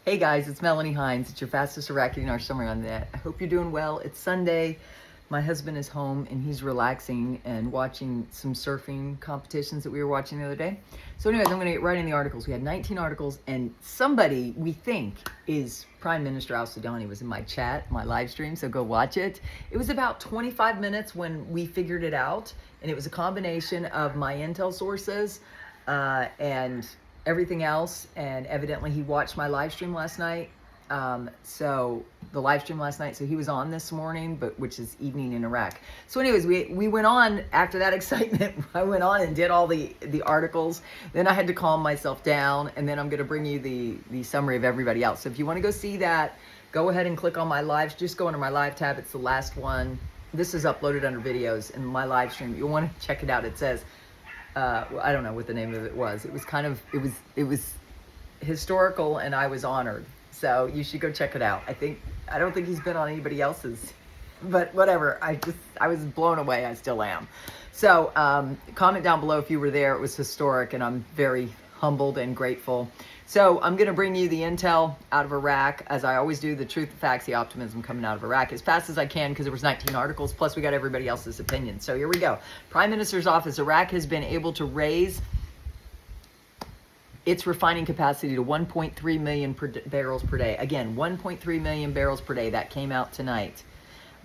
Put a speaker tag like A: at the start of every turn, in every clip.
A: Hey guys, it's Melanie Hinds. It's your fastest Iraqi DINAR summary on that. I hope you're doing well. It's Sunday. My husband is home and he's relaxing and watching some surfing competitions that we were watching the other day. So anyways, I'm going to get right in the articles. We had 19 articles and somebody we think is Prime Minister al-Sudani was in my chat, my live stream, so go watch it. It was about 25 minutes when we figured it out, and it was a combination of my intel sources and everything else, and evidently he watched my live stream last night. So he was on this morning, but which is evening in Iraq. So anyways, we went on after that excitement. I went on and did all the articles. Then I had to calm myself down, and then I'm going to bring you the summary of everybody else. So if you want to go see that, go ahead and click on my live. Just go into my live tab. It's the last one. This is uploaded under videos in my live stream. You'll want to check it out. It says, I don't know what the name of it was. It was kind of, it was historical, and I was honored. So you should go check it out. I don't think he's been on anybody else's, but whatever. I was blown away. I still am. So comment down below if you were there. It was historic, and I'm very humbled and grateful. So I'm going to bring you the intel out of Iraq, as I always do, the truth, the facts, the optimism coming out of Iraq as fast as I can, because there was 19 articles, plus we got everybody else's opinion. So here we go. Prime Minister's office. Iraq has been able to raise its refining capacity to 1.3 million barrels per day. Again, 1.3 million barrels per day. That came out tonight.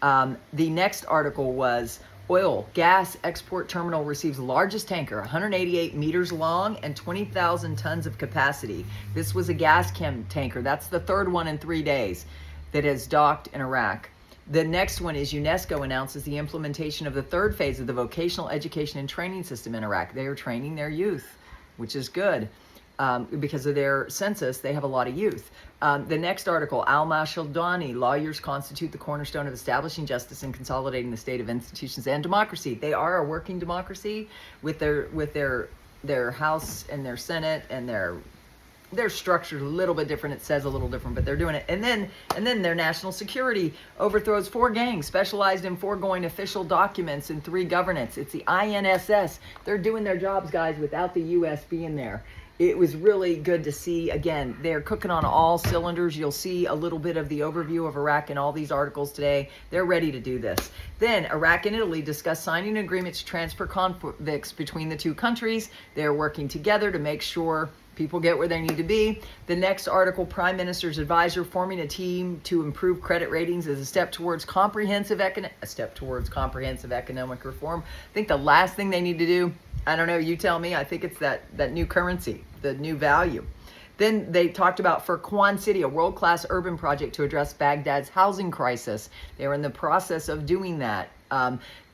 A: The next article was oil gas export terminal receives largest tanker, 188 meters long and 20,000 tons of capacity. This was a gas chem tanker. That's the third one in 3 days that has docked in Iraq. The next one is UNESCO announces the implementation of the third phase of the vocational education and training system in Iraq. They are training their youth, which is good. Because of their census, they have a lot of youth. The next article, al-Sudani, lawyers constitute the cornerstone of establishing justice and consolidating the state of institutions and democracy. They are a working democracy with their House and their Senate, and their structure a little bit different. It says a little different, but they're doing it. And then their national security overthrows 4 gangs specialized in foregoing official documents in 3 governance. It's the INSS. They're doing their jobs, guys, without the U.S. being there. It was really good to see. Again, they're cooking on all cylinders. You'll see a little bit of the overview of Iraq in all these articles today. They're ready to do this. Then Iraq and Italy discuss signing an agreement to transfer convicts between the 2 countries. They're working together to make sure people get where they need to be. The next article, Prime Minister's advisor forming a team to improve credit ratings as a step towards comprehensive economic reform. I think the last thing they need to do, I don't know, you tell me, I think it's that new currency, the new value. Then they talked about Furqan City, a world-class urban project to address Baghdad's housing crisis. They're in the process of doing that.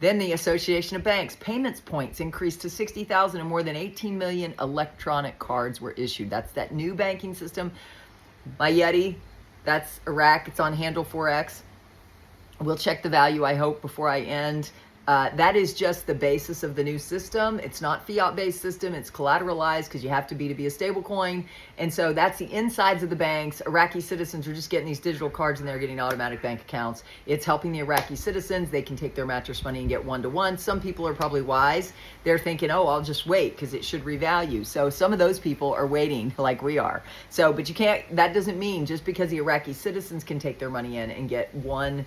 A: Then the Association of Banks, payments points increased to 60,000 and more than 18 million electronic cards were issued. That's that new banking system. My Yeti, that's Iraq. It's on handle 4X. We'll check the value, I hope, before I end. That is just the basis of the new system. It's not fiat-based system. It's collateralized because you have to be a stable coin. And so that's the insides of the banks. Iraqi citizens are just getting these digital cards and they're getting automatic bank accounts. It's helping the Iraqi citizens. They can take their mattress money and get one-to-one. Some people are probably wise. They're thinking, oh, I'll just wait because it should revalue. So some of those people are waiting like we are. So, but you can't, that doesn't mean just because the Iraqi citizens can take their money in and get one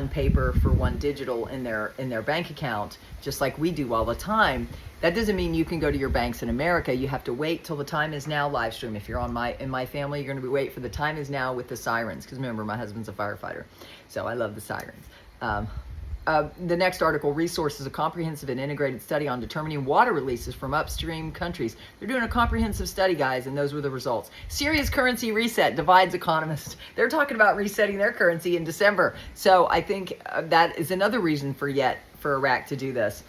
A: paper for one digital in their bank account, just like we do all the time. That doesn't mean you can go to your banks in America. You have to wait till the time is now live stream. If you're in my family, you're going to wait for the time is now with the sirens, because remember, my husband's a firefighter, so I love the sirens. The next article, resources, a comprehensive and integrated study on determining water releases from upstream countries. They're doing a comprehensive study, guys, and those were the results. Syria's currency reset divides economists. They're talking about resetting their currency in December. So I think that is another reason for Iraq to do this.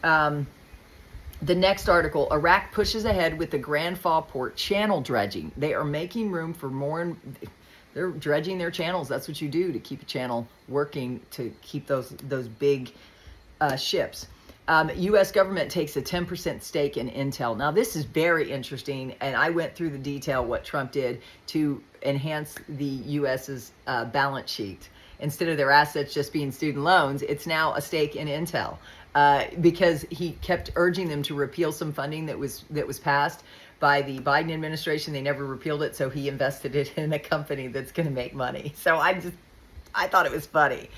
A: The next article, Iraq pushes ahead with the Grand Fall port channel dredging. They are making room for more. They're dredging their channels. That's what you do to keep a channel working, to keep those big ships. U.S. government takes a 10% stake in Intel. Now, this is very interesting, and I went through the detail what Trump did to enhance the U.S.'s balance sheet. Instead of their assets just being student loans, it's now a stake in Intel, because he kept urging them to repeal some funding that was passed. by the Biden administration. They never repealed it, so he invested it in a company that's going to make money. So I thought it was funny.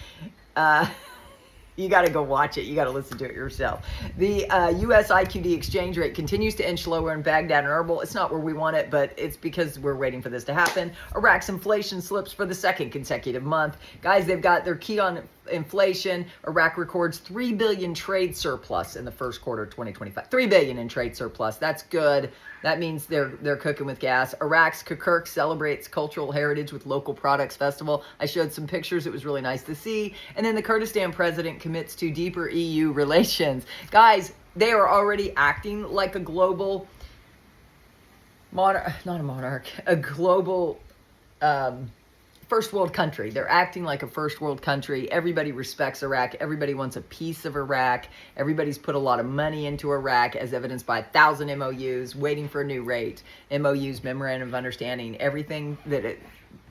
A: You got to go watch it. You got to listen to it yourself. The U.S. IQD exchange rate continues to inch lower in Baghdad and Erbil. It's not where we want it, but it's because we're waiting for this to happen. Iraq's inflation slips for the second consecutive month. Guys, they've got their key on inflation. Iraq records $3 billion trade surplus in the first quarter of 2025. $3 billion in trade surplus. That's good. That means they're cooking with gas. Iraq's Kirkuk celebrates cultural heritage with local products festival. I showed some pictures. It was really nice to see. And then the Kurdistan president commits to deeper EU relations. Guys, they are already acting like a global a global first world country. They're acting like a first world country. Everybody respects Iraq. Everybody wants a piece of Iraq. Everybody's put a lot of money into Iraq, as evidenced by 1,000 MOUs, waiting for a new rate. MOUs, Memorandum of Understanding, everything that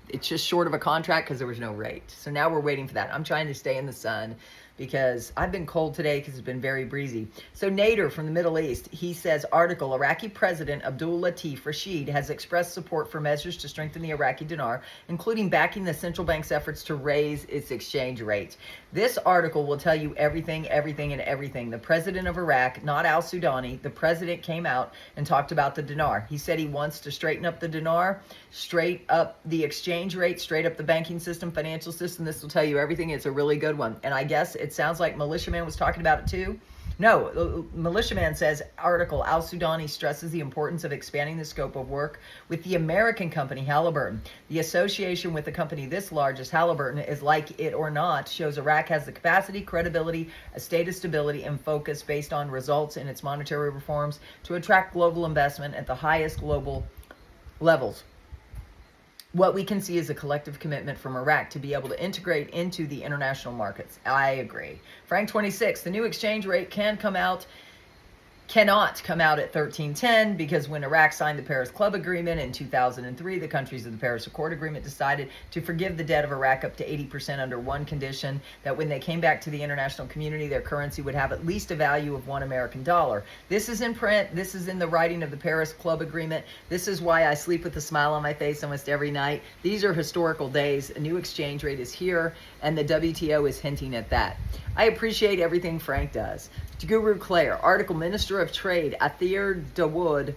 A: it's just short of a contract because there was no rate. So now we're waiting for that. I'm trying to stay in the sun because I've been cold today because it's been very breezy. So Nader from the Middle East, he says, article, Iraqi President Abdul Latif Rashid has expressed support for measures to strengthen the Iraqi dinar, including backing the central bank's efforts to raise its exchange rate. This article will tell you everything. The president of Iraq, not al-Sudani, the president came out and talked about the dinar. He said he wants to straighten up the dinar, straight up the exchange rate, straight up the banking system, financial system. This will tell you everything. It's a really good one. And I guess it sounds like Militiaman was talking about it too. No, Militiaman says, article, al-Sudani stresses the importance of expanding the scope of work with the American company Halliburton. The association with a company this large as Halliburton is like it or not, shows Iraq has the capacity, credibility, a state of stability, and focus based on results in its monetary reforms to attract global investment at the highest global levels. What we can see is a collective commitment from Iraq to be able to integrate into the international markets. I agree. Frank 26, the new exchange rate cannot come out at 13.10 because when Iraq signed the Paris Club Agreement in 2003, the countries of the Paris Accord Agreement decided to forgive the debt of Iraq up to 80% under one condition, that when they came back to the international community, their currency would have at least a value of $1 American. This is in print. This is in the writing of the Paris Club Agreement. This is why I sleep with a smile on my face almost every night. These are historical days. A new exchange rate is here, and the WTO is hinting at that. I appreciate everything Frank does. Guru Claire, article, Minister of Trade Athir Dawood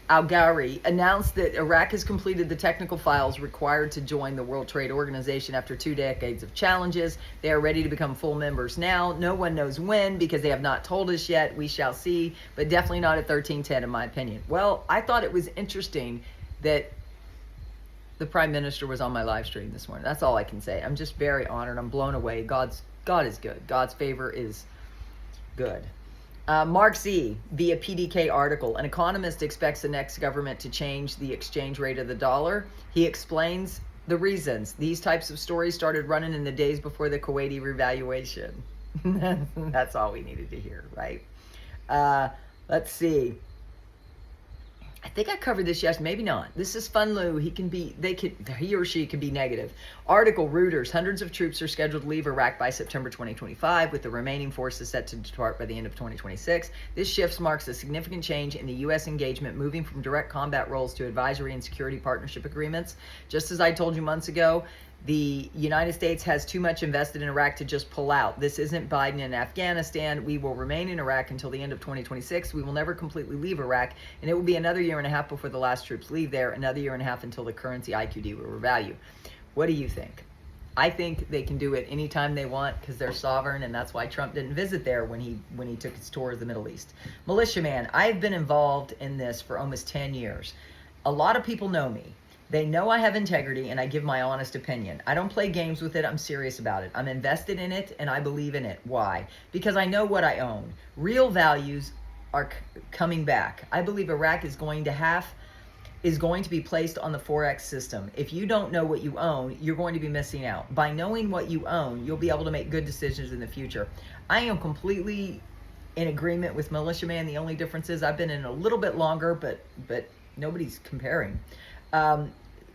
A: Al-Ghari announced that Iraq has completed the technical files required to join the World Trade Organization after 2 decades of challenges. They are ready to become full members now. No one knows when because they have not told us yet. We shall see, but definitely not at 13.10 in my opinion. Well, I thought it was interesting that the Prime Minister was on my live stream this morning. That's all I can say. I'm just very honored. I'm blown away. God is good. God's favor is good. Mark Z, via PDK article, an economist expects the next government to change the exchange rate of the dollar. He explains the reasons. These types of stories started running in the days before the Kuwaiti revaluation. That's all we needed to hear, right? Let's see. I think I covered this yesterday, maybe not. This is Fun Lou. He or she could be negative. Article, Reuters, hundreds of troops are scheduled to leave Iraq by September 2025, with the remaining forces set to depart by the end of 2026. This shift marks a significant change in the U.S. engagement, moving from direct combat roles to advisory and security partnership agreements. Just as I told you months ago, the United States has too much invested in Iraq to just pull out. This isn't Biden in Afghanistan. We will remain in Iraq until the end of 2026. We will never completely leave Iraq, and it will be another year and a half before the last troops leave there, another year and a half until the currency IQD will revalue. What do you think? I think they can do it anytime they want because they're sovereign, and that's why Trump didn't visit there when he took his tour of the Middle East. Militiaman, I've been involved in this for almost 10 years. A lot of people know me. They know I have integrity and I give my honest opinion. I don't play games with it. I'm serious about it. I'm invested in it and I believe in it. Why? Because I know what I own. Real values are coming back. I believe Iraq is going to be placed on the Forex system. If you don't know what you own, you're going to be missing out. By knowing what you own, you'll be able to make good decisions in the future. I am completely in agreement with Militiaman. The only difference is I've been in a little bit longer, but nobody's comparing.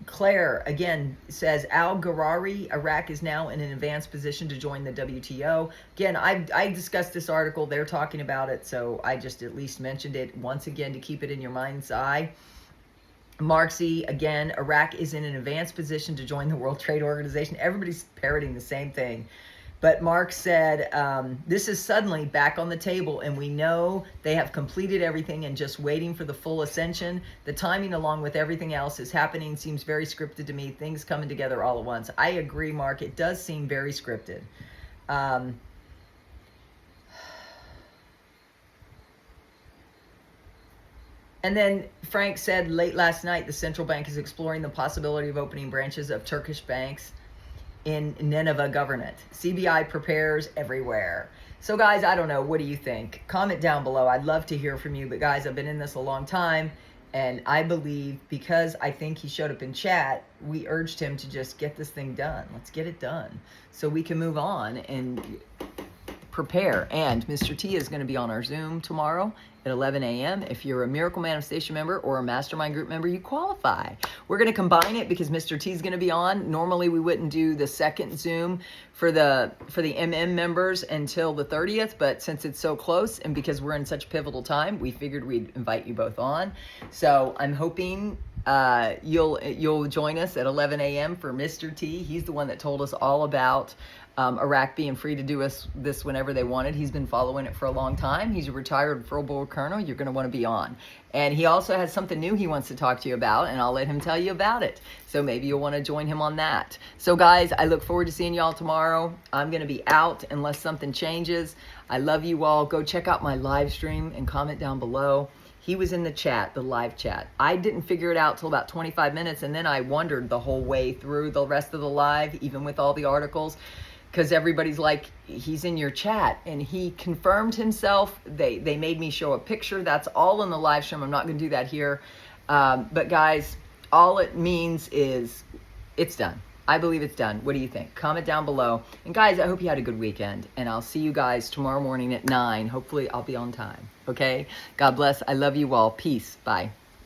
A: Claire, again, says Al-Gharairi, Iraq is now in an advanced position to join the WTO. Again, I discussed this article. They're talking about it, so I just at least mentioned it once again to keep it in your mind's eye. Marxie, again, Iraq is in an advanced position to join the World Trade Organization. Everybody's parroting the same thing. But Mark said, this is suddenly back on the table, and we know they have completed everything and just waiting for the full ascension. The timing, along with everything else, is happening, seems very scripted to me. Things coming together all at once. I agree, Mark. It does seem very scripted. And then Frank said, late last night, the central bank is exploring the possibility of opening branches of Turkish banks in Nineveh Governorate. CBI prepares everywhere. So guys, I don't know. What do you think? Comment down below. I'd love to hear from you. But guys, I've been in this a long time. And I believe, because I think he showed up in chat, we urged him to just get this thing done. Let's get it done so we can move on and prepare. And Mr. T is going to be on our Zoom tomorrow at 11 a.m. If you're a Miracle Manifestation member or a Mastermind Group member, you qualify. We're going to combine it because Mr. T is going to be on. Normally, we wouldn't do the second Zoom for the MM members until the 30th, but since it's so close and because we're in such a pivotal time, we figured we'd invite you both on. So I'm hoping you'll join us at 11 a.m. for Mr. T. He's the one that told us all about Iraq being free to do this whenever they wanted. He's been following it for a long time. He's a retired Full Board Colonel. You're going to want to be on. And he also has something new he wants to talk to you about, and I'll let him tell you about it. So maybe you'll want to join him on that. So guys, I look forward to seeing y'all tomorrow. I'm going to be out unless something changes. I love you all. Go check out my live stream and comment down below. He was in the chat, the live chat. I didn't figure it out till about 25 minutes, and then I wondered the whole way through the rest of the live, even with all the articles, because everybody's like, he's in your chat, and he confirmed himself. They made me show a picture. That's all in the live stream. I'm not going to do that here. But guys, all it means is it's done. I believe it's done. What do you think? Comment down below. And guys, I hope you had a good weekend, and I'll see you guys tomorrow morning at 9. Hopefully I'll be on time. Okay? God bless. I love you all. Peace. Bye.